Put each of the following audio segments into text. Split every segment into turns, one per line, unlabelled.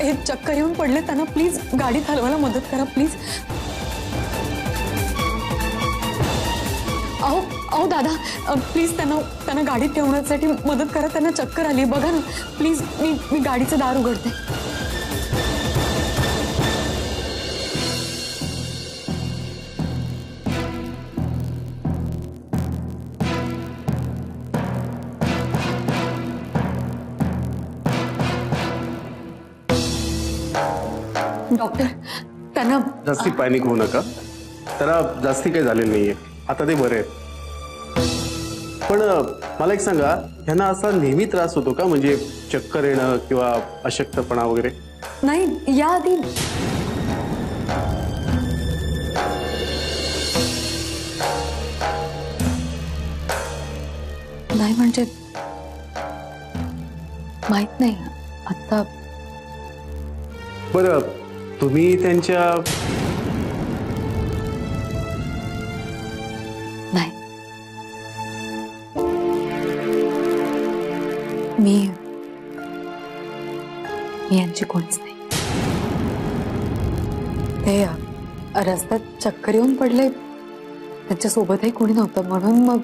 हे चक्कर येऊन पडले, त्यांना प्लीज गाडीत हलवायला मदत करा प्लीज। अहो अहो दादा प्लीज त्यांना गाडीत ठेवण्यासाठी मदत करा, त्यांना चक्कर आली बघा ना प्लीज। मी गाडीचं दार उघडते। डॉक्टर त्यांना
जास्ती पॅनिक होऊ नका, त्याला जास्ती काही झालेलं नाहीये, आता ते बरे आहेत। पण मला एक सांगा, ह्यांना असा नेहमी त्रास होतो का, म्हणजे चक्कर येणं किंवा अशक्तपणा वगैरे?
नाही, याआधी नाही, म्हणजे माहित नाही आता।
बरं, तुम्ही त्यांच्या
नाही, मी यांची कोणीच नाही। ते रस्त्यात चक्कर येऊन पडले, त्यांच्या सोबतही कोणी नव्हतं म्हणून मग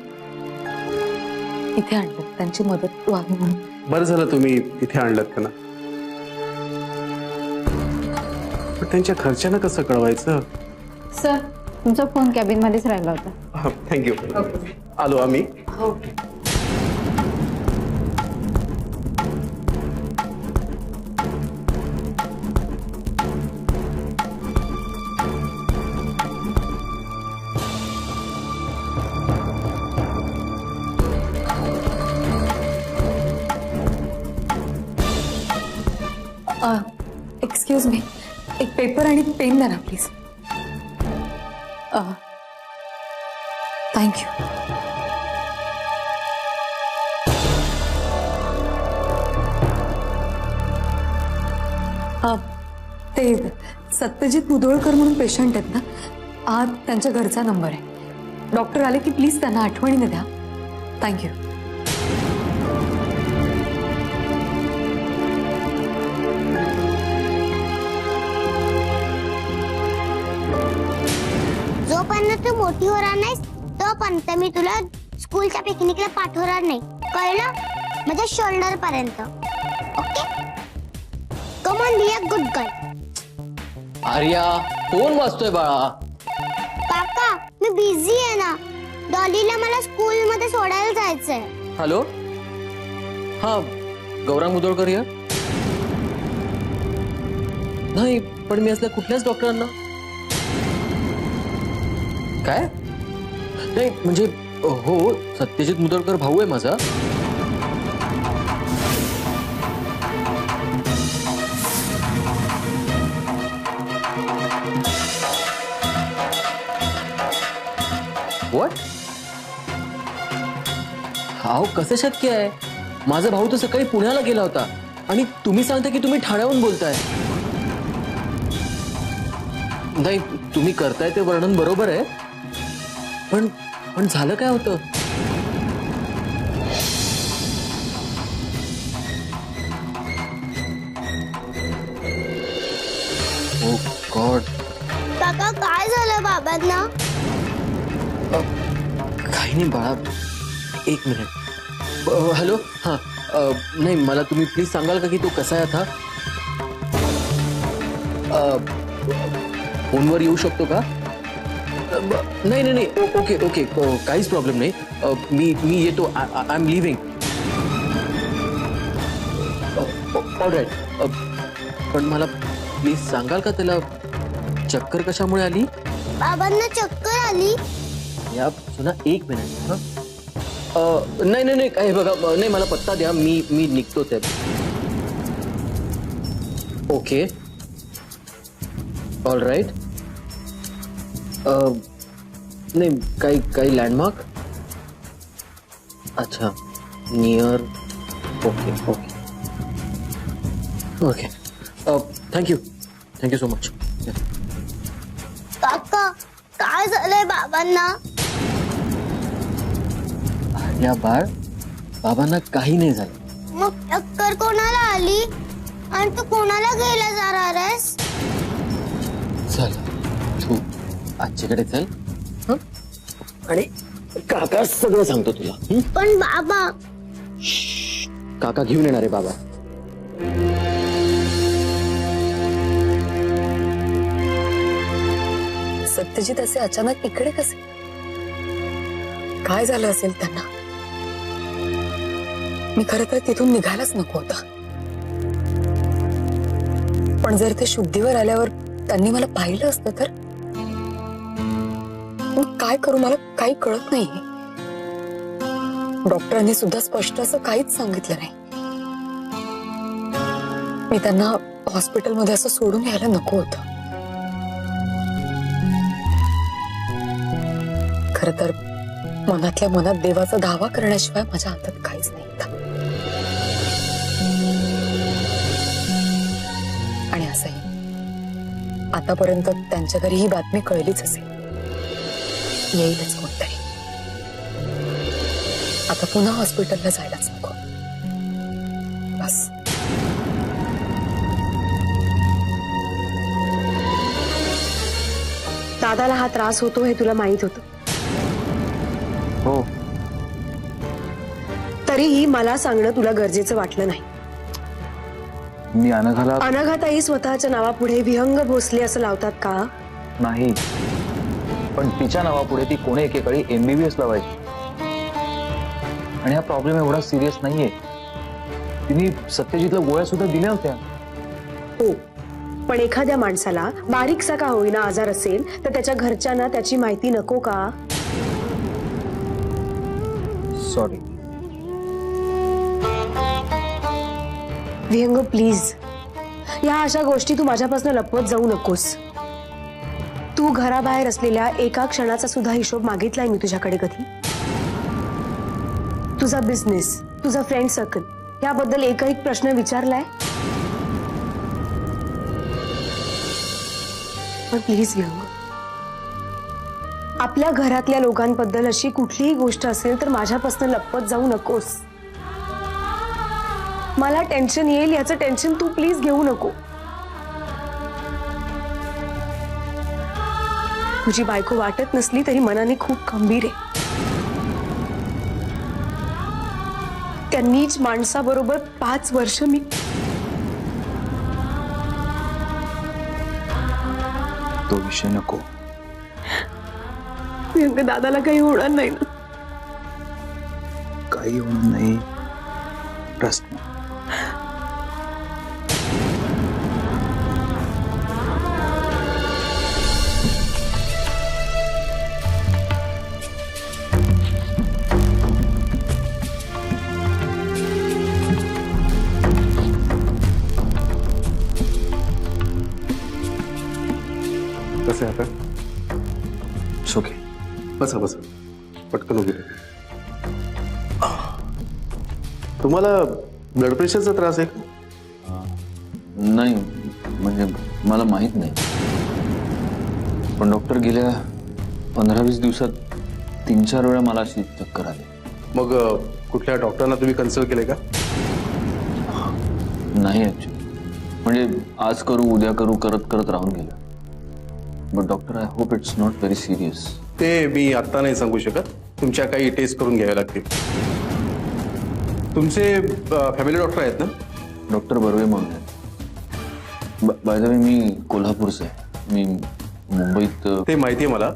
इथे आणलं, त्यांची मदत व्हावी म्हणून।
बरं झालं तुम्ही इथे आणलं त्यांना, पण त्यांच्या घरच्यांना कसं कळवायचं?
सर, तुमचा फोन कॅबिन मध्येच राहिला होता।
थँक्यू, आलो आम्ही।
एक्सक्यूज मी, एक पेपर आणि पेन द्या ना प्लीज। थँक्यू। ते सत्यजित मुधोळकर म्हणून पेशंट आहेत ना, त्यांच्या घरचा नंबर आहे। डॉक्टर आले की प्लीज त्यांना आठवणीने द्या। थँक्यू।
जोपर्यंत तू मोठी होणार नाहीस तोपर्यंत मी तुला स्कूलच्या पिकनिकला पाठवणार नाही, कळलं? माझ्या शोल्डर पर्यंत, okay? Come on be a good girl.
Arya, phone वाजतोय बाळा।
काका, मी बिझी आहे ना, डॉलीला मला स्कूल मध्ये सोडायला जायचंय।
हॅलो, हा गौरांग मुधोळकर या? नाही, पण मी असल्या कुठल्याच डॉक्टरांना काय नाही, म्हणजे हो, सत्यजित मुधोळकर भाऊ आहे माझा। व्हॉट? हाव, कसं शक्य आहे? माझा भाऊ तर सकाळी पुण्याला गेला होता आणि तुम्ही सांगता की तुम्ही ठाण्याहून बोलताय। नाही, तुम्ही करताय ते वर्णन बरोबर आहे, पण झालं काय होतं? ओ गॉड।
काका, काय झालं बाबांना?
काही नाही बाळा, एक मिनिट। हॅलो, हां, नाही, मला तुम्ही प्लीज सांगाल का की तो कसा आहे आता? फोनवर येऊ शकतो का? नाही नाही नाही, ओके ओके, काहीच प्रॉब्लेम नाही। मी येतो, आय एम लिव्हिंग। ऑलराईट, पण मला प्लीज सांगाल का त्याला चक्कर कशामुळे आली?
बाबांना चक्कर आली?
या सुना, एक मिनिट। हां, नाही नाही नाही, काय बघा, नाही, मला पत्ता द्या, मी निघतो ते। Okay, all right. नाही, काही लँडमार्क? अच्छा, near, okay okay okay, thank you so much.
काका, काय झालंय बाबांना?
या बाळ, बाबांना काही नाही झालं।
मग चक्कर कोणाला आली? आणि तू कोणाला घ्यायला जाणार आहेस?
चल तू आजीकडे चल हं? आणि काका सगळं सांगतो तुला हं?
पण बाबा,
काका घेऊन येणार आहे बाबा.
सत्यजित असे अचानक इकडे कसे? काय झालं असेल त्यांना? मी खरं तर तिथून निघायलाच नको होता, पण जर ते शुद्धीवर आल्यावर त्यांनी मला पाहिलं असतं तर मग काय करू मला काही कळत नाही. डॉक्टरांनी सुद्धा स्पष्ट असं काहीच सांगितलं नाही. मी त्यांना हॉस्पिटलमध्ये असं सोडून यायला नको होतं. खरं तर मनातल्या मनात देवाचा दावा करण्याशिवाय माझ्या हातात काहीच नाही होतं. आणि असंही आतापर्यंत त्यांच्या घरी ही बातमी कळलीच असेल. येईलच कोणतरी. आता पुन्हा हॉस्पिटलला जायलाच नको. बस.
दादाला हा त्रास होतो हे तुला माहित होतं.
हो
तरीही मला सांगणं तुला गरजेचं वाटलं नाही.
मी अनघाला
अनघाताई स्वतःच्या नावापुढे विहंग भोसले असं लावतात का?
नाही, पण तिच्या नावापुढे ती कोणे एकेकाळी MBBS लावायची. आणि हा प्रॉब्लेम एवढा सिरियस नाहीये. तिने सत्यजितला गोळ्या सुद्धा दिल्या होत्या.
हो, पण एखाद्या माणसाला बारीकसा का होईना आजार असेल तर त्याच्या घरच्यांना त्याची माहिती नको का?
सॉरी.
विहंग प्लीज, या अशा गोष्टी तू माझ्यापासून लपवत जाऊ नकोस. तू घराबाहेर असलेल्या एका क्षणाचा सुद्धा हिशोब मागितलाय मी तुझ्याकडे कधी? तुझा बिझनेस, तुझा फ्रेंड सर्कल याबद्दल एकही प्रश्न विचारलाय? पण प्लीज विहंग, आपल्या घरातल्या लोकांबद्दल अशी कुठलीही गोष्ट असेल तर माझ्यापासून लपवत जाऊ नकोस. मला टेन्शन येईल याचं टेन्शन तू प्लीज घेऊ नको. तुझी बायको वाटत नसली तरी मनाने खूप खंबीर आहे. त्या नीच माणसाबरोबर 5 वर्ष मी
तो विषय नको.
विहंग, दादाला काही होणार नाही ना?
काही होणार नाही. Trust me.
कसं आहे आता?
It's okay.
बसा बसा, पटकन उभी राहा. तुम्हाला ब्लड प्रेशरचा त्रास आहे का?
नाही, म्हणजे मला माहित नाही. पण डॉक्टर गेल्या 15-20 दिवसात 3-4 वेळा मला अशी चक्कर आली.
मग कुठल्या डॉक्टरांना तुम्ही कन्सल्ट केले का?
नाही ऍक्च्युली, म्हणजे आज करू उद्या करू करत करत राहून गेलं. But doctor, I hope it's not very serious.
ते मी आत्ता नाही सांगू शकत. तुमच्या काही टेस्ट करून घ्याव्या लागतील. तुमचे फॅमिली डॉक्टर आहेत ना?
डॉक्टर बर्वे म्हणून आहेत. बाय द वे मी कोल्हापूरचा आहे. मी मुंबईत
ते माहिती आहे मला.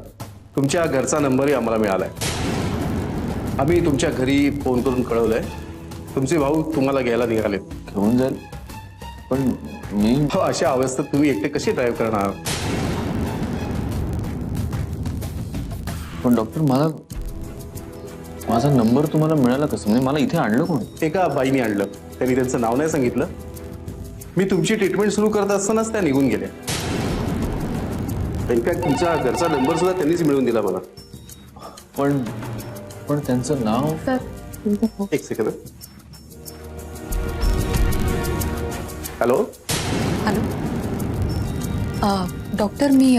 तुमच्या घरचा नंबरही आम्हाला मिळालाय. आम्ही तुमच्या घरी फोन करून कळवलंय. तुमचे भाऊ तुम्हाला घ्यायला निघालेत.
घेऊन जाईल, पण मी
अशा अवस्थेत तुम्ही एकटे कसे ड्राईव्ह करणार?
पण डॉक्टर, मला माझा नंबर तुम्हाला मिळाला कसं? म्हणजे मला इथे आणलं कोणी?
एका बाईने आणलं. त्यांनी त्यांचं नाव नाही सांगितलं. मी तुमची ट्रीटमेंट सुरू करत असतानाच त्या निघून गेल्या. इनफॅक्ट तुमचा घरचा नंबर सुद्धा त्यांनीच मिळवून दिला मला.
पण त्यांचं नाव?
एक सेकंड. हॅलो
हॅलो डॉक्टर, मी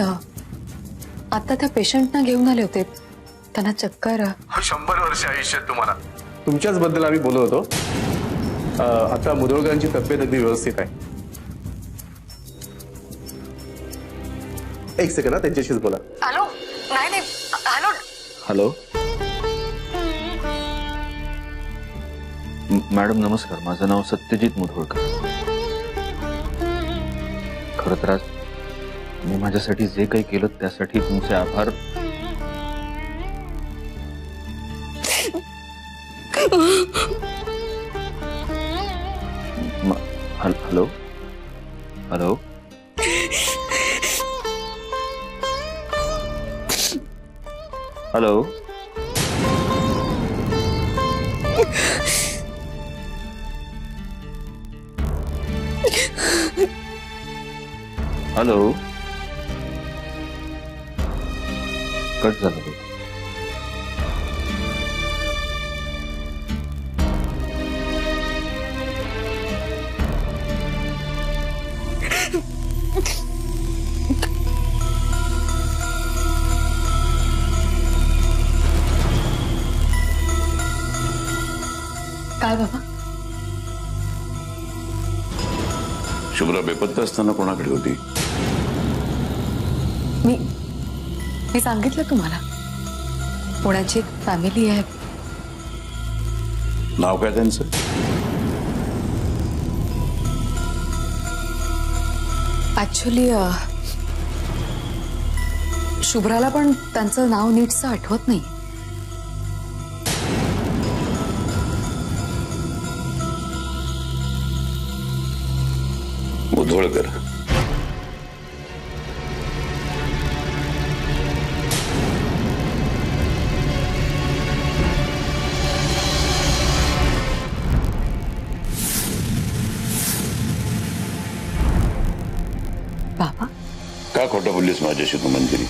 आता त्या पेशंटना घेऊन आले होते. त्यांना चक्कर.
100 वर्ष आयुष्य तुम्हाला. तुमच्याच बद्दल आम्ही बोलत होतो. आता मुदोळकरांची तब्येत अगदी व्यवस्थित आहे. एक सेकंड हा, त्यांच्याशीच बोला.
हॅलो नाही नाही हॅलो
हॅलो मॅडम नमस्कार, माझं नाव सत्यजित मुधोळकर. खरं तर आज मी माझ्यासाठी जे काही केलं त्यासाठी तुमचे आभार. Hello hello hello hello cut झालं बघ.
काय बाबा?
शुभ्रा बेपत्ता असताना कोणाकडे होती?
मी सांगितलं तुम्हाला, पुण्याची एक फॅमिली आहे.
नाव काय त्यांचं?
ऍक्च्युली शुभ्राला पण त्यांचं नाव नीटचं आठवत नाही.
मुधोळकर.
बाबा
का खोटं बोललीस माझ्याशी तू मंजिरी?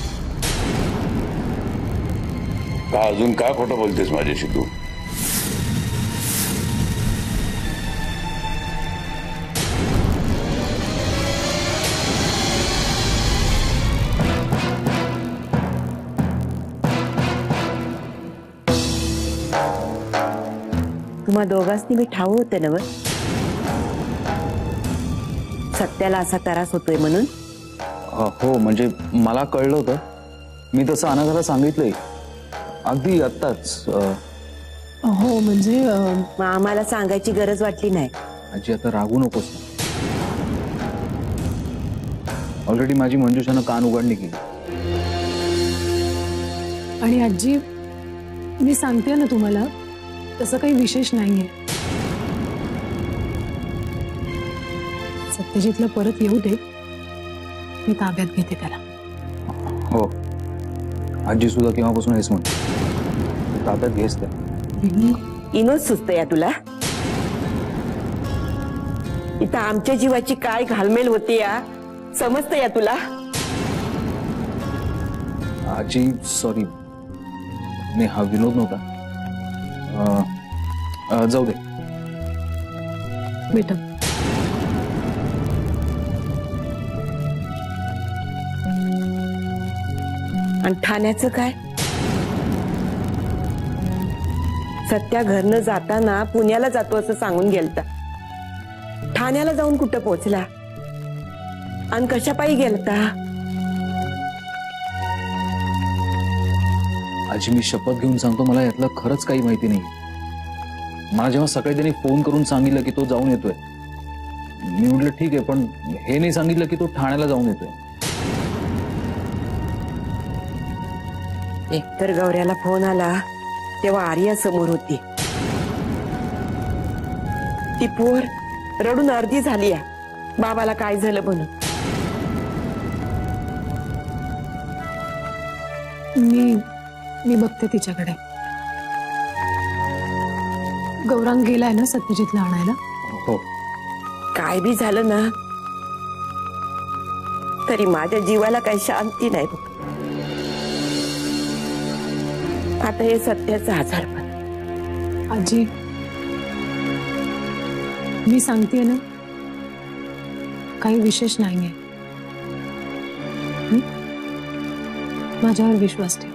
का अजून का खोटं बोलतेस माझ्याशी तू?
तुम्हा दोघांनी मी ठाऊ होते ना व सत्याला असा त्रास होतोय म्हणून.
हो म्हणजे मला कळलं होतं, मी तसं अनाघाला सांगितलंय अगदी आत्ताच.
हो म्हणजे
मग आम्हाला सांगायची गरज वाटली नाही.
आजी आता रागू नकोस. ऑलरेडी माझी मंजुषानं कान उघडणी केली.
आणि आजी मी सांगते ना तुम्हाला, तसं काही विशेष नाहीये. सत्यजितला परत येऊ दे, मी ताब्यात घेते त्याला.
हो आजी सुद्धा केव्हापासून हेच म्हणते, ताब्यात घेस त्या.
इनोच सुचत या तुला. इथं आमच्या जीवाची काय घालमेल होती या समजत या तुला.
आजी सॉरी, नाही हा विनोद नव्हता. जाऊ दे
बेटा.
आणि ठाण्याचं काय? सत्या घरनं जाताना पुण्याला जातो असं सांगून गेलता. ठाण्याला जाऊन कुठं पोहोचला आणि कशापायी गेलता?
आजी मी शपथ घेऊन सांगतो, मला यातलं खरंच काही माहिती नाही. मला जेव्हा सकाळी त्यांनी फोन करून सांगितलं की तो जाऊन येतोय, मी म्हटलं ठीक आहे, पण हे नाही सांगितलं की तो ठाण्याला जाऊन येतोय.
एकतर गौऱ्याला फोन आला तेव्हा आर्या समोर होती. ती पोर रडून अर्धी झाली या बाबाला काय झालं म्हणून.
मी बघते तिच्याकडे. गौरांग गेलाय ना सत्यजितला आणायला?
हो
काय बी झालं ना तरी माझ्या जीवाला काही शांती नाही बघ. आता हे सत्याचा आजारपण.
आजी मी सांगते ना, काही विशेष नाहीये. माझ्यावर विश्वास ठेव.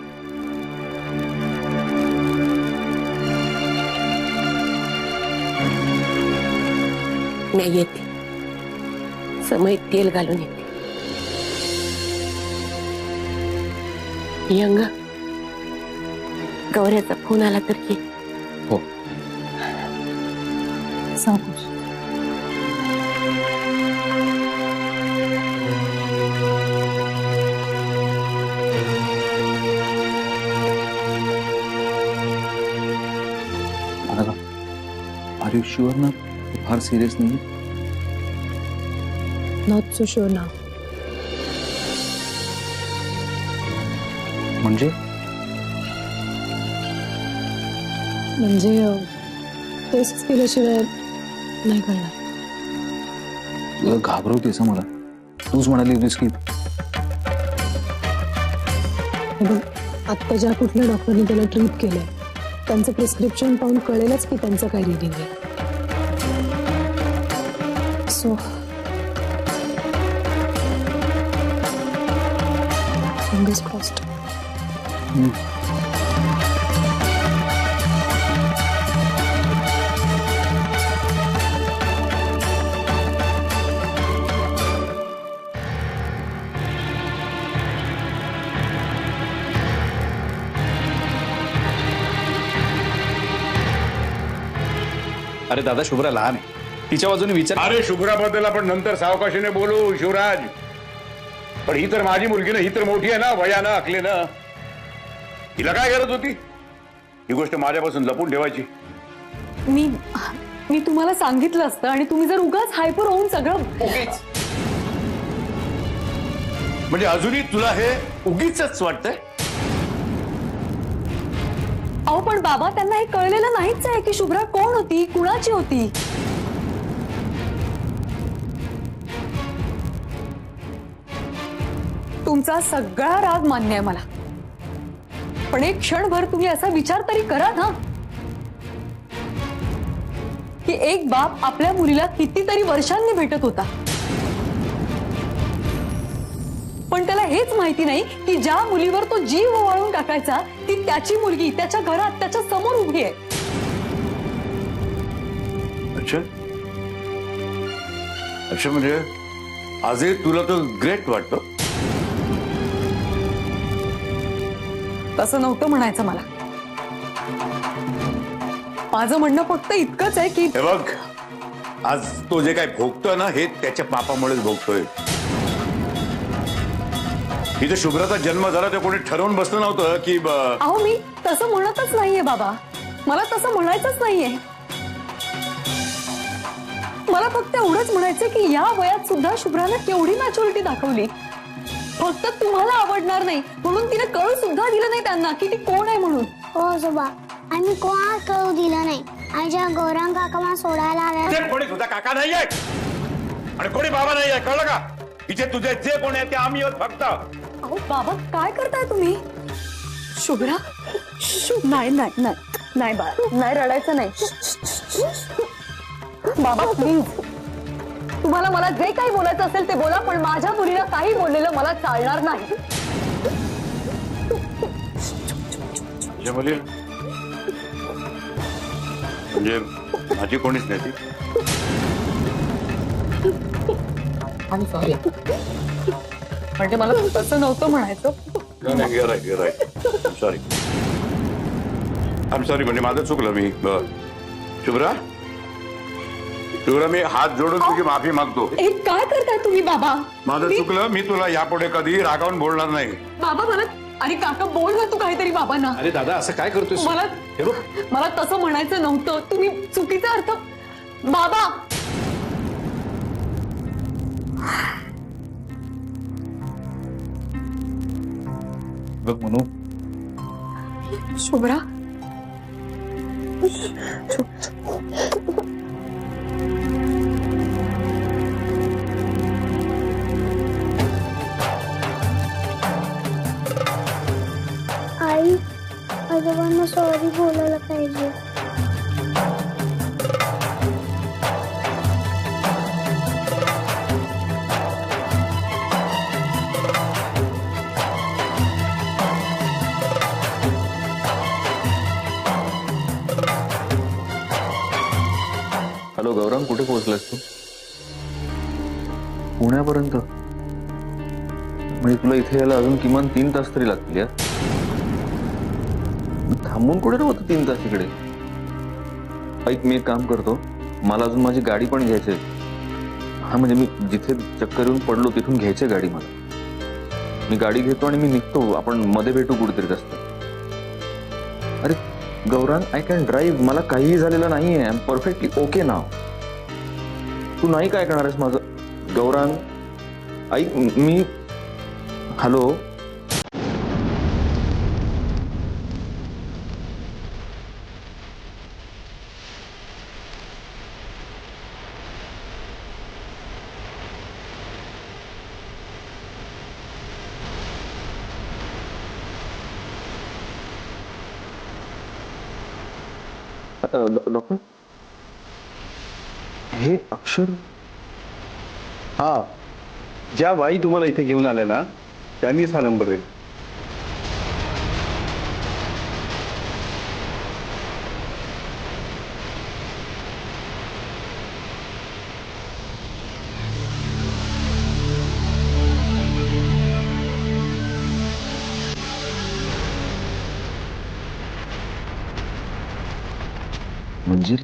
मी येते, समय तेल घालून येते. प्रियंग, गौऱ्याचा फोन आला तर की
हो.
सावकाश.
आर यू शुअर ना फार सिरियस नाही?
नॉट सो शुअर ना.
म्हणजे
टेस्ट केल्याशिवाय नाही करणार.
तुला घाबरवतेस मला. तूच म्हणाली होतीस की
आत्ता ज्या कुठल्या डॉक्टरने त्याला ट्रीट केलंय त्यांचं प्रिस्क्रिप्शन पाहून कळेलच की त्यांचं काय रिडिंग आहे. So fingers crossed.
अरे दादा, शुभ्रा लहान आहे, तिच्या बाजूने विचार.
अरे शुभ्राबद्दल आपण नंतर सावकाशीने बोलू शिवराज. पण ही तर माझी मुलगी ना, ही तर मोठी आहे ना, वयानं आखलेनं. तिला काय गरज होती ही गोष्ट माझ्यापासून लपून ठेवायची?
मी तुम्हाला सांगितलं असतं आणि तुम्ही जर उगाच हायपर होऊन सगळं.
म्हणजे अजूनही तुला हे उगीचच वाटतंय?
अहो पण बाबा, त्यांना हे कळलेलं नाहीच आहे की शुभ्रा कोण होती, कुणाची होती. तुमचा सगळा राग मान्य आहे मला, पण एक क्षणभर तुम्ही असा विचार तरी करा ना की एक बाप आपल्या मुलीला कितीतरी वर्षांनी भेटत होता, पण त्याला हेच माहिती नाही की ज्या मुलीवर तो जीव ओवाळून टाकायचा ती त्याची मुलगी त्याच्या घरात त्याच्या समोर उभी आहे.
अच्छा अच्छा, म्हणजे आजही तुला तो ग्रेट वाटतो?
तसं नव्हतं म्हणायचं मला. माझं म्हणणं फक्त इतकंच आहे की
हे बघ, आज तो जे काय भोगतोय ना, हे त्याच्या पापामुळेच भोगतोय. इथे शुभ्राचा जन्म झाला ते कोणी ठरवून बसलं नव्हतं की
अहो मी तसं म्हणतच नाहीये बाबा, मला तसं म्हणायचंच नाहीये. मला फक्त एवढंच म्हणायचं की या वयात सुद्धा शुभ्रानं केवढी मॅच्युरिटी दाखवली. फक्त तुम्हाला आवडणार नाही म्हणून तिने कळू सुद्धा दिलं नाही त्यांना की ती कोण आहे म्हणून.
हो आजोबा, आम्ही कोणाला कळू दिलं नाही. आणि जेव्हा गौरांग काका मला सोडायला आल्या,
कोणी सुद्धा काका नाहीये आणि कोणी बाबा नाहीये, कळलं का? इथे तुझे जे कोण आहे ते आम्ही आहोत फक्त.
अहो बाबा, काय करताय तुम्ही? शुभ्रा, नाही नाही नाही नाही बाळा, नाही रडायचं नाही. बाबा प्लीज, तुम्हाला मला जे काही बोलायचं असेल ते बोला, पण माझ्या मुलीला काही बोललेलं मला चालणार नाही.
म्हणजे माझी कोणीच नाही ती.
आय सॉरी, म्हणजे मला तसं नव्हतं म्हणायचं.
सॉरी सॉरी, म्हणजे माझं चुकलं. मी शुभ्रा, मी हात जोडून तुझी माफी मागतो.
काय करताय तुम्ही बाबा?
माझं चुकलं. मी तुला यापुढे कधी रागावून बोलणार नाही.
बाबा मला, अरे काका बोल ना तू काहीतरी बाबांना.
अरे दादा, असं काय करतोय?
मला तसं म्हणायचं नव्हतं, तुम्ही चुकीचा अर्थ. बाबा
बघ म्हणू,
शुभ्रा,
आई आजोबांना सॉरी बोलायला पाहिजे.
हॅलो गौरंग, कुठे पोहोचलास तू? पुण्यापर्यंत? म्हणजे तुला इथे यायला अजून किमान 3 तास तरी लागतील या. थांबून कुठे रे होतं 3 तास इकडे. ऐक, मी एक काम करतो, मला अजून माझी गाडी पण घ्यायची आहे. हा म्हणजे मी जिथे चक्कर येऊन पडलो तिथून घ्यायची गाडी मला. मी गाडी घेतो आणि मी निघतो. आपण मध्ये भेटू कुठेतरी रस्त्यात. अरे गौरांग, आय कॅन ड्राईव्ह. मला काहीही झालेलं नाहीये. आय एम परफेक्टली ओके नाव. तू नाही काय करणार आहेस माझं? गौरांग ऐक, मी हॅलो. डॉक्टर, हे अक्षर.
हा, ज्या बाई तुम्हाला इथे घेऊन आल्या ना त्यांनीच हा नंबर आहे.
मंजिरी.